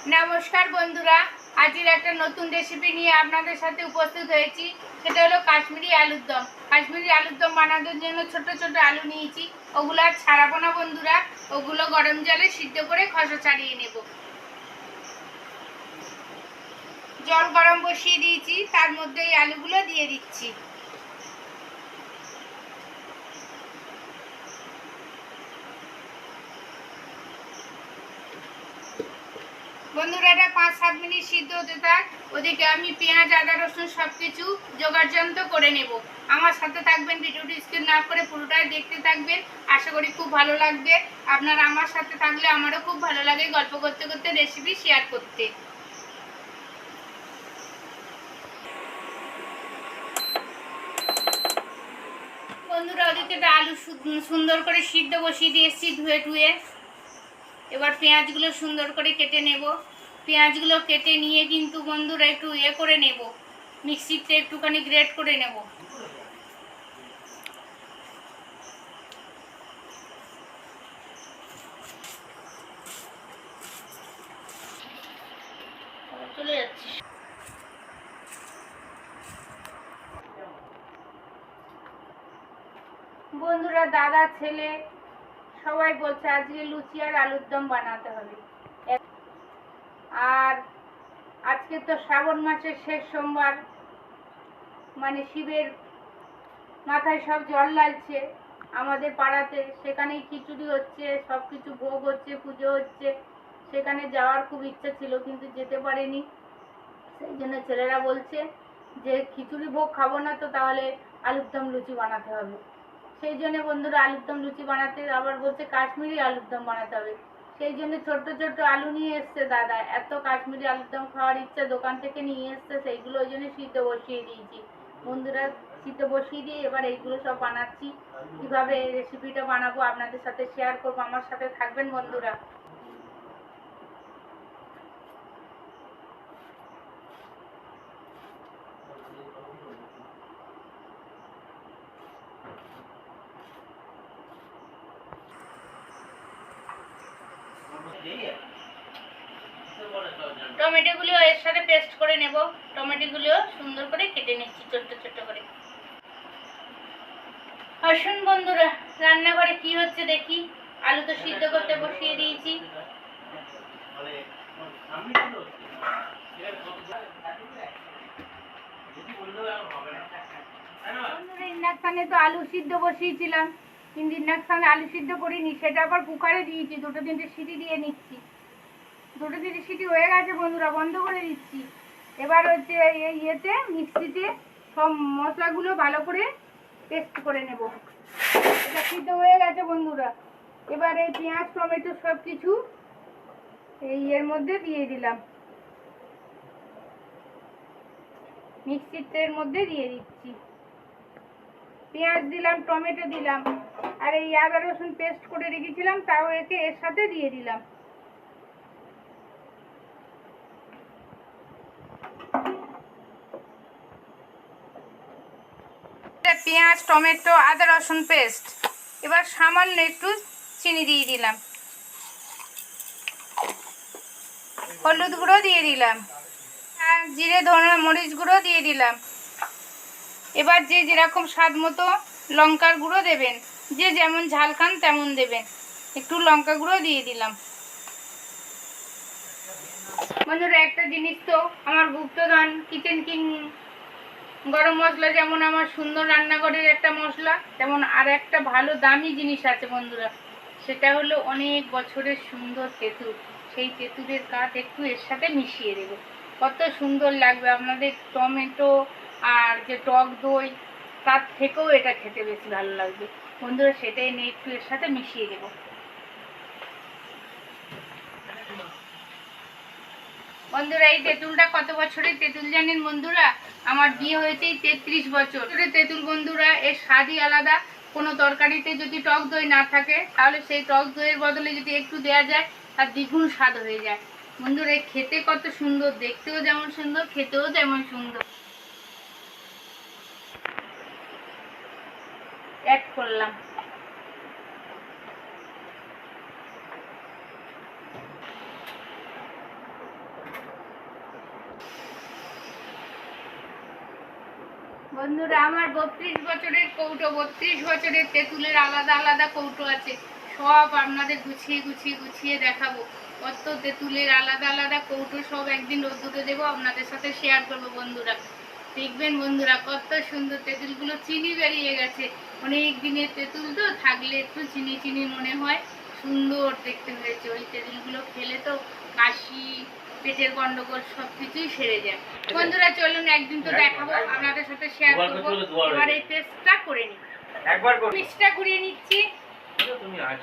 নমস্কার বন্ধুরা, আজকের একটা নতুন রেসিপি নিয়ে আপনাদের সাথে উপস্থিত হয়েছি। সেটা হলো কাশ্মীরি আলুর দম। কাশ্মীরি আলুর দম বানানোর জন্য ছোট ছোট আলু নিয়েছি। ওগুলো আর ছাড়াবো না বন্ধুরা, ওগুলো গরম জলে সিদ্ধ করে খোসা ছাড়িয়ে নেব। জল গরম বসিয়ে দিয়েছি, তার মধ্যে এই আলুগুলো দিয়ে দিচ্ছি। বন্ধুরা, এটা 5-7 মিনিট সিদ্ধ হতে থাক। ওদিকে আমি পেঁয়াজ, আদা, রসুন সব কিছু জোগাড়যন্ত্র করে নেব। আমার সাথে থাকবেন, ভিডিওটি স্কিপ না করে পুরোটাই দেখতে থাকবেন। আশা করি খুব ভালো লাগবে। আপনারা আমার সাথে থাকলে আমারও খুব ভালো লাগে গল্প করতে করতে রেসিপি শেয়ার করতে। বন্ধুরা, ওদিকে আলু সুন্দর করে সিদ্ধ বসিয়ে দিয়ে এসেছি ধুয়ে ধুয়ে। এবার পেঁয়াজগুলো সুন্দর করে কেটে নেব। পেঁয়াজগুলো কেটে নিয়ে কিন্তু বন্ধুরা একটু করে নেব, মিক্সিতে একটুখানি গ্রেট করে নেব। চলে যাচ্ছি। বন্ধুরা, দাদা, ছেলে সবাই বলছে আজকে লুচি আর আলুর দম বানাতে হবে। আর আজকে তো শ্রাবণ মাসের শেষ সোমবার, মানে শিবের মাথায় সব জল লাগছে আমাদের পাড়াতে। সেখানেই খিচুড়ি হচ্ছে, সব কিছু ভোগ হচ্ছে, পুজো হচ্ছে। সেখানে যাওয়ার খুব ইচ্ছা ছিল, কিন্তু যেতে পারিনি। সেই জন্য ছেলেরা বলছে যে খিচুড়ি ভোগ খাবো না, তো তাহলে আলুর দম লুচি বানাতে হবে। সেই জন্য বন্ধুরা আলুর দম লুচি বানাতে, আবার বলছে কাশ্মীরি আলুর দম বানাতে হবে। সেই জন্য ছোট্ট ছোট্ট আলু নিয়ে এসছে দাদা। এত কাশ্মীরি আলুর দম খাওয়ার ইচ্ছা, দোকান থেকে নিয়ে এসছে। সেইগুলো ওই জন্য সিদ্ধ বসিয়ে দিয়েছি বন্ধুরা। সিদ্ধ বসিয়ে দিয়ে এবার এইগুলো সব বানাচ্ছি। কীভাবে এই রেসিপিটা বানাবো আপনাদের সাথে শেয়ার করবো। আমার সাথে থাকবেন বন্ধুরা। টমেটোগুলো এর সাথে পেস্ট করে নেব। টমেটোগুলো সুন্দর করে কেটে নিচ্ছি ছোট্ট ছোট্ট করে। আসুন বন্ধুরা, রান্নাঘরে কি হচ্ছে দেখি। আলু তো সিদ্ধ করতে বসিয়ে দিয়েছি। ইন্ডাকশানে তো আলু সিদ্ধ বসিয়েছিলাম, কিন্তু ইন্ডাকশানে আলু সিদ্ধ করিনি, সেটা আবার কুকারে দিয়েছি। 2-3টে সিটি দিয়ে নিচ্ছি। 2-3টে সিটি হয়ে গেছে বন্ধুরা, বন্ধ করে দিচ্ছি। এবার হচ্ছে এই মিক্সিতে সব মশলাগুলো ভালো করে পেস্ট করে নেব। এটা সিদ্ধ হয়ে গেছে বন্ধুরা। এবার এই পেঁয়াজ, টমেটো সব কিছু এর মধ্যে দিয়ে দিলাম, মিক্সির মধ্যে দিয়ে দিচ্ছি। পেঁয়াজ দিলাম, টমেটো দিলাম, আর এই আদা রসুন পেস্ট করে রেখেছিলাম তাও এর সাথে দিয়ে দিলাম। পেঁয়াজ, টমেটো, আদা রসুন পেস্ট। এবার সামান্য একটু চিনি দিয়ে দিলাম, হলুদ গুঁড়ো দিয়ে দিলাম, জিরে, ধনে, মরিচ গুঁড়ো দিয়ে দিলাম। এবার যে যেরকম স্বাদ মতো লঙ্কার গুঁড়ো দেবেন, যে যেমন ঝাল খান তেমন দেবেন। একটু লঙ্কা গুঁড়ো দিয়ে দিলাম। বন্ধুরা, একটা জিনিস তো আমার গুপ্তধন, কিচেন কিং গরম মশলা যেমন আমার সুন্দর রান্নাঘরের একটা মশলা, তেমন আর একটা ভালো দামি জিনিস আছে বন্ধুরা। সেটা হলো অনেক বছরের সুন্দর তেঁতুল। সেই তেঁতুলের কাঠ একটু এর সাথে মিশিয়ে দেবো, কত সুন্দর লাগবে। আপনাদের টমেটো আর যে টক দই, তার থেকেও এটা খেতে বেশি ভালো লাগবে বন্ধুরা। সেটাই নিয়ে একটু এর সাথে মিশিয়ে দেবো। বন্ধুরা, এই তেঁতুলটা কত বছরের তেঁতুল জানেন বন্ধুরা? আমার বিয়ে হয়েছে 33 বছর তেঁতুল বন্ধুরা। এর স্বাদই আলাদা। কোনো তরকারিতে যদি টক দই না থাকে, তাহলে সেই টক দইয়ের বদলে যদি একটু দেওয়া যায়, তার দ্বিগুণ স্বাদ হয়ে যায় বন্ধুরা। খেতে কত সুন্দর, দেখতেও যেমন সুন্দর, খেতেও যেমন সুন্দর। অ্যাড করলাম। বন্ধুরা আমার 32 বছরের কৌটো, 32 বছরের তেঁতুলের আলাদা আলাদা কৌটো আছে, সব আপনাদের গুছিয়ে গুছিয়ে গুছিয়ে দেখাবো। কত তেঁতুলের আলাদা আলাদা কৌটো সব একদিন রোদ্দুরে দেবো, আপনাদের সাথে শেয়ার করবো বন্ধুরা। দেখবেন বন্ধুরা কত সুন্দর তেঁতুলগুলো, চিনি বেরিয়ে গেছে, অনেক দিনের তেঁতুল তো, থাকলে একটু চিনি চিনি মনে হয়, সুন্দর দেখতে হয়েছে। ওই তেঁতুলগুলো খেলে তো কাশি, পেটের গন্ডগোল সব কিছুই সেরে যায়। বন্ধুরা চলুন একদিন তো দেখাবো, আপনাদের সাথে শেয়ার করবো। এবার এই পেস্টটা করে নিই, একবার মিক্সটা ঘুরিয়ে নিচ্ছি। তুমি আজ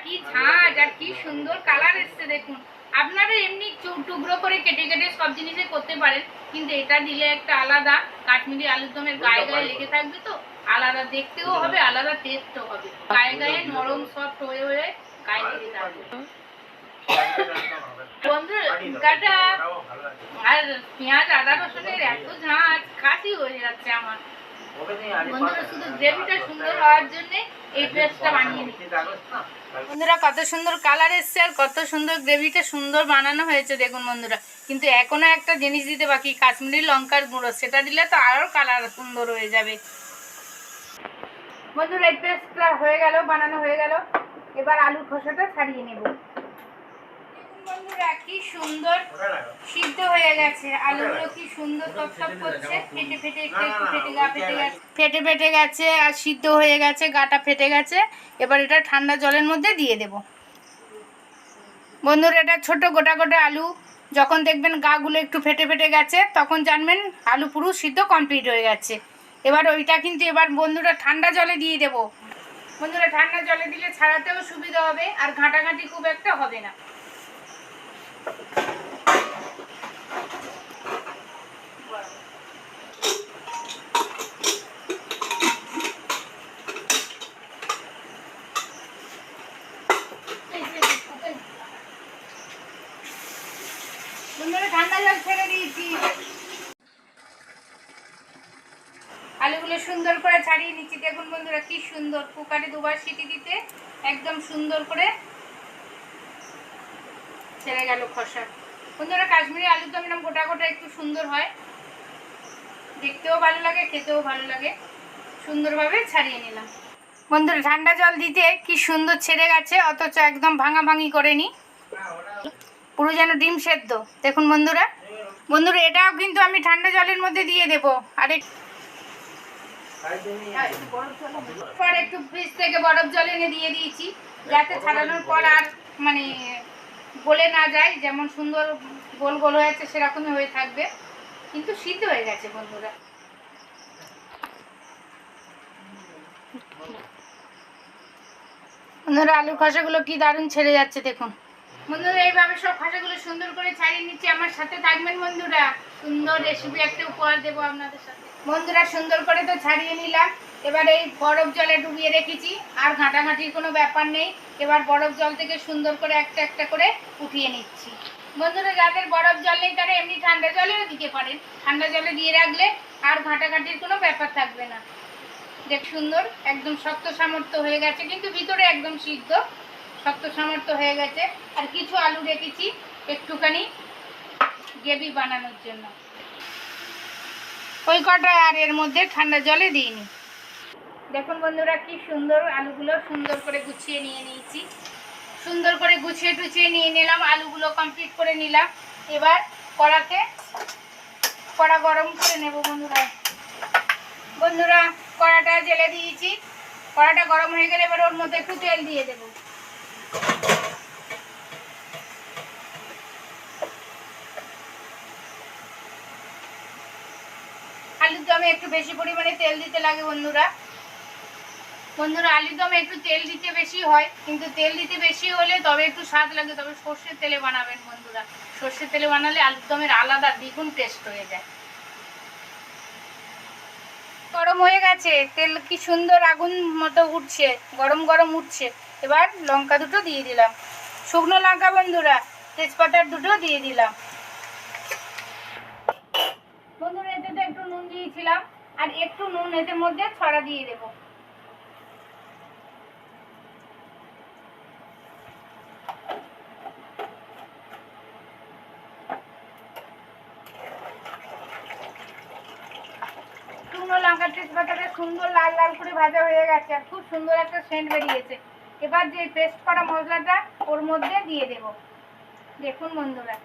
কি ঝাঁজ আর কি সুন্দর কালার এসছে দেখুন। আপনারা এমনি টুকরো করে কেটে কেটে সব জিনিসে করতে পারেন, কিন্তু এটা দিলে একটা আলাদা কাশ্মীরি আলুর দমের গায়ে গায়ে লেগে থাকবে, তো আলাদা দেখতেও হবে, আলাদা টেস্টও হবে, গায়ে গায়ে নরম সফট হয়ে হয়ে গায়ে লেগে থাকবে। বন্ধুরা আর পেঁয়াজ আদা রসুনের এত ঝাঁজ, কাশি হয়ে যাচ্ছে আমার। বন্ধুরা শুধু গ্রেভিটা সুন্দর হওয়ার জন্য এই পেস্টটা বানিয়ে নিচ্ছি। বন্ধুরা কত সুন্দর কালার এসছে আর কত সুন্দর গ্রেভিটা সুন্দর বানানো হয়েছে দেখুন বন্ধুরা। কিন্তু এখনো একটা জিনিস দিতে বাকি, কাশ্মীরি লঙ্কার গুঁড়ো, সেটা দিলে তো আরও কালার সুন্দর হয়ে যাবে। বন্ধুরা এই পেস্টটা হয়ে গেল, বানানো হয়ে গেল। এবার আলুর খোসাটা ছাড়িয়ে নেব। বন্ধুরা কি সুন্দর সিদ্ধ হয়ে গেছে, আলুগুলো কি সুন্দর টকটক করছে, ফেটে ফেটে ফেটে ফেটে গেছে আর সিদ্ধ হয়ে গেছে, গাটা ফেটে গেছে। এবার এটা ঠান্ডা জলের মধ্যে দিয়ে দেব। বন্ধুরা এটা ছোট গোটা গোটা আলু, যখন দেখবেন গাগুলো একটু ফেটে ফেটে গেছে তখন জানবেন আলু পুরো সিদ্ধ কমপ্লিট হয়ে গেছে। এবার ওইটা কিন্তু এবার বন্ধুরা ঠান্ডা জলে দিয়ে দেব। বন্ধুরা ঠান্ডা জলে দিলে ছাড়াতেও সুবিধা হবে আর ঘাঁটাঘাঁটি খুব একটা হবে না। ঠান্ডা জল ছেড়ে দিয়েছি, আলুগুলো সুন্দর করে ছাড়িয়ে নিচ্ছি। দেখুন বন্ধুরা কি সুন্দর, কুকারে দুবার সিটি দিতে একদম সুন্দর করে ছেড়ে গেল খোসা। বন্ধুরা কাশ্মীরি আলুর দম এরকম গোটা গোটা একটু সুন্দর হয়, দেখতেও ভালো লাগে, খেতেও ভালো লাগে। সুন্দরভাবে ছাড়িয়ে নিলাম। বন্ধুরা ঠান্ডা জল দিতে কি সুন্দর ছেড়ে গেছে, অথচ একদম ভাঙা ভাঙি করেনি, পুরো যেন ডিম সেদ্ধ। দেখুন বন্ধুরা, বন্ধুরা এটাও কিন্তু আমি ঠান্ডা জলের মধ্যে দিয়ে দেবো। আর একটু ফ্রিজ থেকে বরফ জল এনে দিয়ে দিয়েছি, যাতে ছাড়ানোর পর আর মানে গলে না যায়, যেমন সুন্দর গোল গোল হয়েছে সেরকমই হয়ে থাকবে, কিন্তু সিদ্ধ হয়ে গেছে বন্ধুরা। বন্ধুরা আলু খোসাগুলো কি দারুণ ছেড়ে যাচ্ছে দেখুন। বন্ধুরা এইভাবে সব খোসাগুলো সুন্দর করে ছাড়িয়ে নিচ্ছি। আমার সাথে থাকবেন বন্ধুরা, সুন্দর রেসিপি একটা উপহার দেবো আপনাদের সাথে। বন্ধুরা সুন্দর করে তো ছাড়িয়ে নিলাম। এবার এই বরফ জলে ডুবিয়ে রেখেছি, আর ঘাঁটাঘাঁটির কোনো ব্যাপার নেই। এবার বরফ জল থেকে সুন্দর করে একটা একটা করে উঠিয়ে নিচ্ছি। বন্ধুরা যাদের বরফ জল নেই তারা এমনি ঠান্ডা জলেও দিতে পারেন, ঠান্ডা জলে দিয়ে রাখলে আর ঘাঁটাঘাঁটির কোনো ব্যাপার থাকবে না। দেখ সুন্দর একদম শক্ত সামর্থ্য হয়ে গেছে, কিন্তু ভিতরে একদম সিদ্ধ শক্ত সামর্থ্য হয়ে গেছে। আর কিছু আলু রেখেছি একটুখানি গ্রেভি বানানোর জন্য, ওই কটা আর এর মধ্যে ঠান্ডা জলে দিইনি। দেখুন বন্ধুরা কি সুন্দর আলুগুলো সুন্দর করে গুছিয়ে নিয়ে নিয়েছি, সুন্দর করে গুছিয়ে টুছিয়ে নিয়ে নিলাম, আলুগুলো কমপ্লিট করে নিলাম। এবার কড়া গরম করে নেব বন্ধুরা। বন্ধুরা কড়াটা জেলে দিয়েছি, কড়াটা গরম হয়ে গেলে এবার ওর মধ্যে একটু তেল দিয়ে দেব। আলুর দমে একটু বেশি পরিমাণে তেল দিতে লাগে বন্ধুরা। আলুর দমে একটু তেল দিতে বেশি হয়, কিন্তু তেল দিতে বেশি হলে তবে একটু স্বাদ লাগে, তবে সর্ষের তেলে বানাবেন বন্ধুরা। সর্ষের তেলে বানালে আলুর দমের আলাদা দ্বিগুণ টেস্ট হয়ে যায়। গরম হয়ে গেছে, তেল কি সুন্দর আগুন মতো উঠছে, গরম গরম উঠছে। এবার লঙ্কা দুটো দিয়ে দিলাম, শুকনো লঙ্কা বন্ধুরা, তেজপাতার দুটো দিয়ে দিলাম। বন্ধুরা এতে তো একটু নুন দিয়েছিলাম, আর একটু নুন এতে মধ্যে ছড়া দিয়ে দেব। তেজপাতাটা সুন্দর লাল লাল করে ভাজা হয়ে গেছে আর খুব সুন্দর একটা সেন্ট বেরিয়েছে। এবার যে পেস্ট করা মশলাটা ওর মধ্যে দিয়ে দেব। দেখুন বন্ধুরা,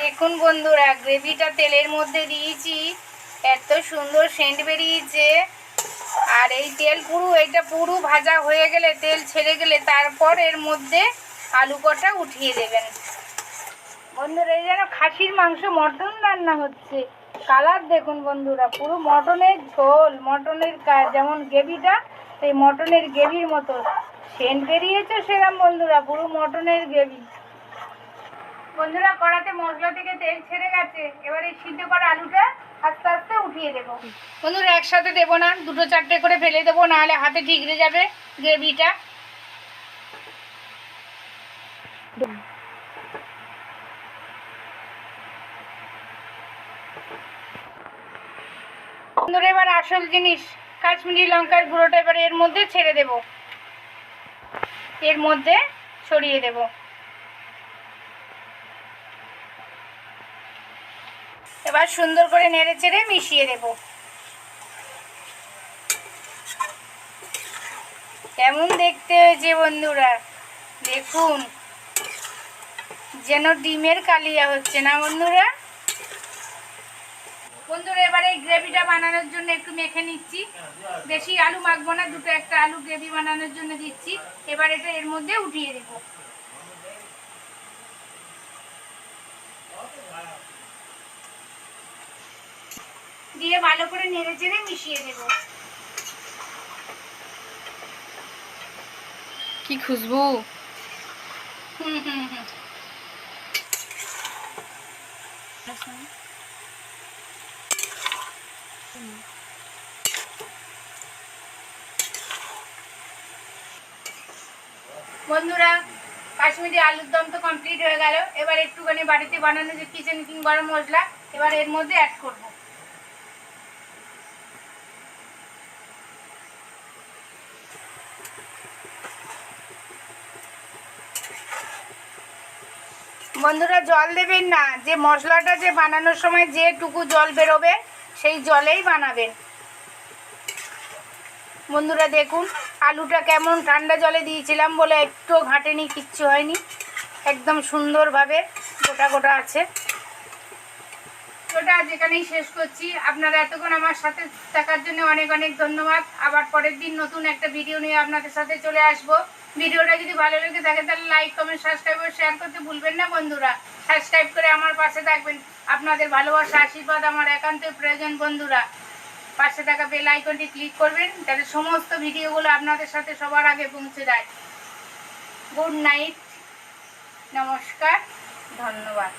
দেখুন বন্ধুরা, গ্রেভিটা তেলের মধ্যে দিয়েছি, এত সুন্দর সেন্ট বেরিয়েছে। আর এই তেল এটা পুরো ভাজা হয়ে গেলে, তেল ছেড়ে গেলে তারপর এর মধ্যে আলু কটা উঠিয়ে দেবেন। বন্ধুরা, এই যেন খাসির মাংস মটন রান্না হচ্ছে। কালার দেখুন বন্ধুরা, পুরো মটনের ঝোল, মটনের যেমন গ্রেভিটা সেই মটনের গ্রেভির মতো সেন্ট বেরিয়েছে সেরকম বন্ধুরা, পুরো মটনের গ্রেভি। বন্ধুরা, কড়াতে মশলা থেকে তেল ছেড়ে গেছে। এবার এই সিদ্ধ করা আলুটা আস্তে আস্তে উঠিয়ে দেবো। বন্ধুরা, একসাথে দেবো না, দুটো চারটে করে ফেলে দেবো, নাহলে হাতে ঠিকরে যাবে গ্রেভিটা। বন্ধুরা, এবার আসল জিনিস কাশ্মীরি লঙ্কার গুঁড়োটা এবার এর মধ্যে ছেড়ে দেব, এর মধ্যে ছড়িয়ে দেব। এবার সুন্দর করে নেড়ে চেড়ে মিশিয়ে দেব। কেমন দেখতে হয়েছে বন্ধুরা, দেখুন, যেন ডিমের কালিয়া হচ্ছে না বন্ধুরা। বন্ধুরা, এবারে এই গ্রেভিটা বানানোর জন্য একটু মেখে নিচ্ছি। বেশি আলু মাখবো না, দুটো একটা আলু গ্রেভি বানানোর জন্য দিচ্ছি। এবার এটা এর মধ্যে উঠিয়ে দেব। দিয়ে ভালো করে নেড়ে চেড়ে মিশিয়ে দেব। কি খুশবু! বন্ধুরা, কাশ্মীরি আলুর দম তো কমপ্লিট হয়ে গেল। এবার একটুখানি বাড়িতে বানানো যে কিচেন কিং গরম মশলা এবার এর মধ্যে অ্যাড করব। বন্ধুরা, জল দেবেন না, যে মশলাটা যে বানানোর সময় যেটুকু জল বেরোবে সেই জলেই বানাবেন। বন্ধুরা, দেখুন আলুটা কেমন ঠান্ডা জলে দিয়েছিলাম বলে একটু ঘাটেনি, কিচ্ছু হয়নি, একদম সুন্দরভাবে গোটা গোটা আছে। ওটা যেখানেই শেষ করছি। আপনারা এতক্ষণ আমার সাথে থাকার জন্য অনেক অনেক ধন্যবাদ। আবার পরের দিন নতুন একটা ভিডিও নিয়ে আপনাদের সাথে চলে আসব। ভিডিওটা যদি ভালো লেগে থাকে তাহলে লাইক, কমেন্ট, সাবস্ক্রাইব ও শেয়ার করতে ভুলবেন না বন্ধুরা। সাবস্ক্রাইব করে আমার পাশে থাকবেন। আপনাদের ভালোবাসা, আশীর্বাদ আমার একান্তই প্রয়োজন বন্ধুরা। পাশে থাকা বেল আইকনটি ক্লিক করবেন, তাহলে সমস্ত ভিডিওগুলো আপনাদের সাথে সবার আগে পৌঁছে যায়। গুড নাইট, নমস্কার, ধন্যবাদ।